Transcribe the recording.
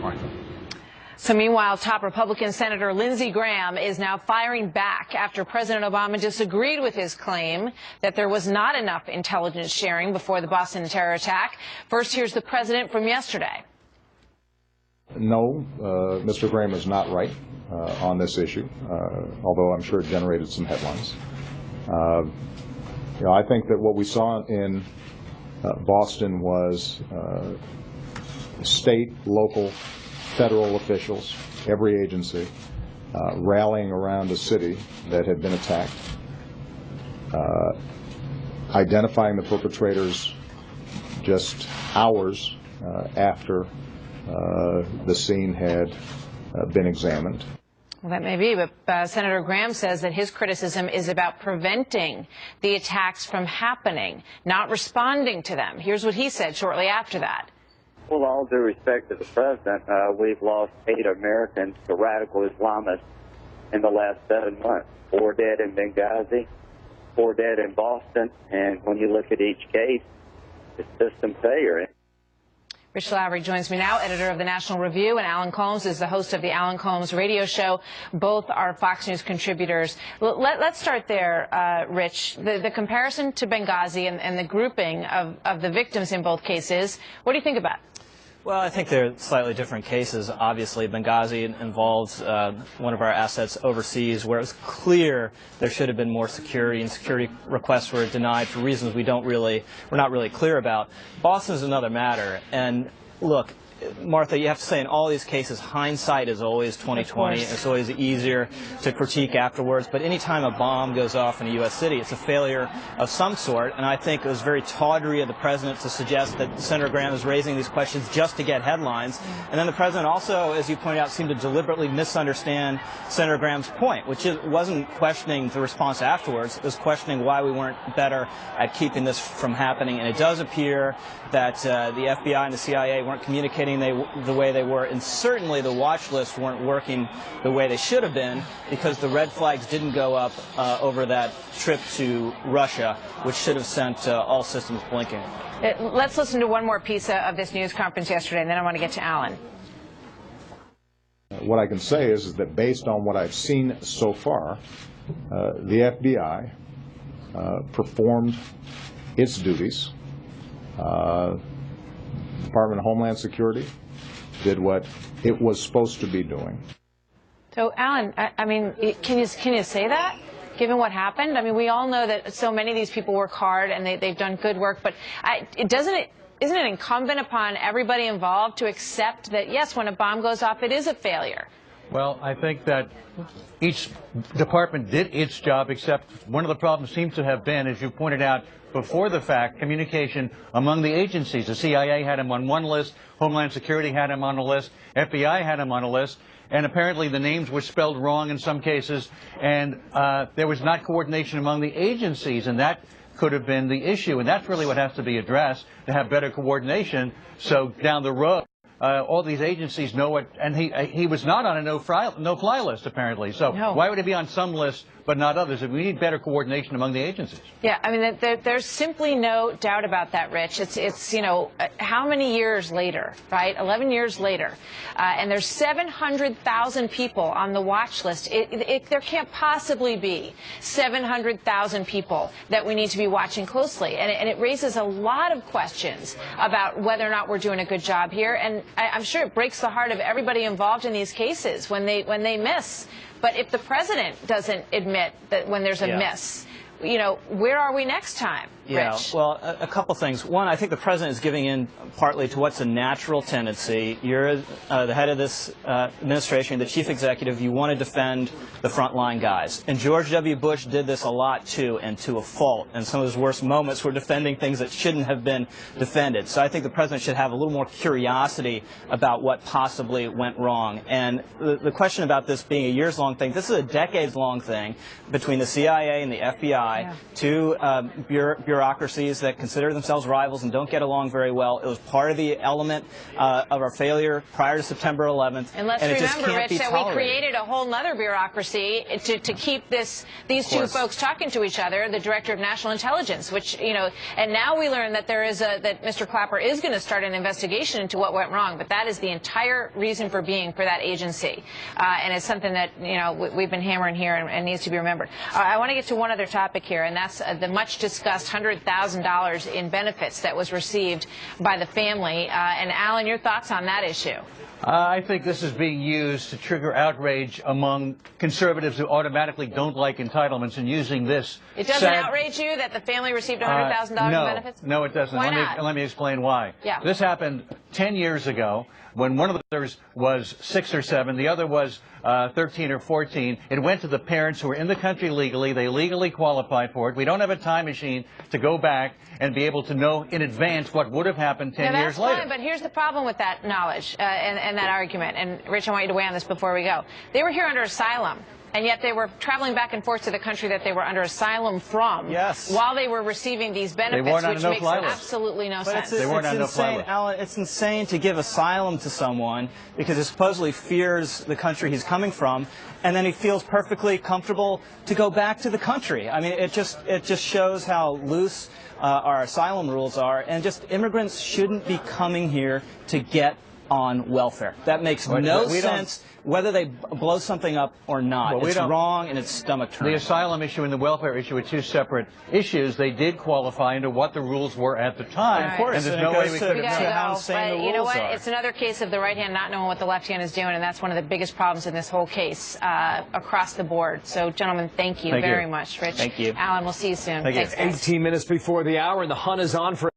Martha. So meanwhile, top Republican Senator Lindsey Graham is now firing back after President Obama disagreed with his claim that there was not enough intelligence sharing before the Boston terror attack. First, here's the president from yesterday. No, Mr. Graham is not right on this issue, although I'm sure it generated some headlines. I think that what we saw in Boston was state, local, federal officials, every agency, rallying around a city that had been attacked, identifying the perpetrators just hours after the scene had been examined. Well, that may be, but Senator Graham says that his criticism is about preventing the attacks from happening, not responding to them. Here's what he said shortly after that. Well, all due respect to the president, we've lost 8 Americans to radical Islamists in the last 7 months. 4 dead in Benghazi, 4 dead in Boston, and when you look at each case, it's system failure. Rich Lowry joins me now, editor of the National Review, and Alan Colmes is the host of the Alan Colmes radio show. Both are Fox News contributors. Let's start there, Rich. The comparison to Benghazi and the grouping of the victims in both cases, what do you think about it? Well, I think they're slightly different cases. Obviously, Benghazi involves one of our assets overseas, where it was clear there should have been more security, and security requests were denied for reasons we're not really clear about. Boston is another matter, and look, Martha, you have to say in all these cases, hindsight is always 20/20. It's always easier to critique afterwards. But any time a bomb goes off in a U.S. city, it's a failure of some sort. And I think it was very tawdry of the president to suggest that Senator Graham is raising these questions just to get headlines. And then the president also, as you pointed out, seemed to deliberately misunderstand Senator Graham's point, which wasn't questioning the response afterwards. It was questioning why we weren't better at keeping this from happening. And it does appear that the FBI and the CIA weren't communicating the way they were, and certainly the watch lists weren't working the way they should have been, because the red flags didn't go up over that trip to Russia, which should have sent all systems blinking. Let's listen to one more piece of this news conference yesterday, and then I want to get to Alan. What I can say is that based on what I've seen so far, the FBI performed its duties. Department of Homeland Security did what it was supposed to be doing. So, Alan, I mean, can you say that, given what happened? I mean, we all know that so many of these people work hard and they've done good work, but isn't it incumbent upon everybody involved to accept that, yes, when a bomb goes off, it is a failure? Well, I think that each department did its job, except one of the problems seems to have been, as you pointed out, before the fact, communication among the agencies. The CIA had him on one list, Homeland Security had him on a list, FBI had him on a list, and apparently the names were spelled wrong in some cases, and there was not coordination among the agencies, and that could have been the issue, and that's really what has to be addressed, to have better coordination, so down the road, all these agencies know what, and he was not on a no-fly list, apparently, so why would he be on some lists but not others? We need better coordination among the agencies. Yeah, I mean, there's simply no doubt about that, Rich. It's you know, how many years later, right? 11 years later, and there's 700,000 people on the watch list. There can't possibly be 700,000 people that we need to be watching closely, and it raises a lot of questions about whether or not we're doing a good job here. And I'm sure it breaks the heart of everybody involved in these cases when they miss. But if the president doesn't admit that when there's a miss, you know, where are we next time, Rich? Yeah, well, a couple things. One, I think the president is giving in partly to what's a natural tendency. You're the head of this administration, the chief executive. You want to defend the frontline guys. And George W. Bush did this a lot, too, and to a fault. And some of his worst moments were defending things that shouldn't have been defended. So I think the president should have a little more curiosity about what possibly went wrong. And the question about this being a years-long thing, this is a decades-long thing between the CIA and the FBI, two bureaucrats bureaucracies that consider themselves rivals and don't get along very well. It was part of the element of our failure prior to September 11th. And let's remember, Rich, that we created a whole other bureaucracy to keep these two folks talking to each other, the Director of National Intelligence, which, you know, and now we learn that that Mr. Clapper is going to start an investigation into what went wrong, but that is the entire reason for being for that agency. And it's something that, you know, we've been hammering here and needs to be remembered. I want to get to one other topic here, and that's the much discussed $100,000 in benefits that was received by the family. And Alan, your thoughts on that issue? I think this is being used to trigger outrage among conservatives who automatically don't like entitlements, and using this. It doesn't outrage you that the family received $100,000 in benefits? No, it doesn't. Why not? Let me explain why. Yeah. This happened 10 years ago when one of the brothers was 6 or 7, the other was 13 or 14. It went to the parents who were in the country legally. They legally qualified for it. We don't have a time machine to go back and be able to know in advance what would have happened 10 years later. Fine, but here's the problem with that knowledge and that argument. And, Rich, I want you to weigh on this before we go. They were here under asylum, and yet they were traveling back and forth to the country that they were under asylum from while they were receiving these benefits, which makes absolutely no sense. They weren't on no-fly list. Alan, it's insane to give asylum to someone because he supposedly fears the country he's coming from, and then he feels perfectly comfortable to go back to the country. I mean, it just shows how loose our asylum rules are, and just immigrants shouldn't be coming here to get on welfare. That makes no sense whether they blow something up or not. It's wrong and it's stomach-turning. The asylum issue and the welfare issue are two separate issues. They did qualify into what the rules were at the time. Of course. And there's no way we could have known how insane the rules are. You know what? It's another case of the right hand not knowing what the left hand is doing, and that's one of the biggest problems in this whole case across the board. So, gentlemen, thank you very much. Rich. Thank you. Alan, we'll see you soon. Thanks, guys. 18 minutes before the hour, and the hunt is on for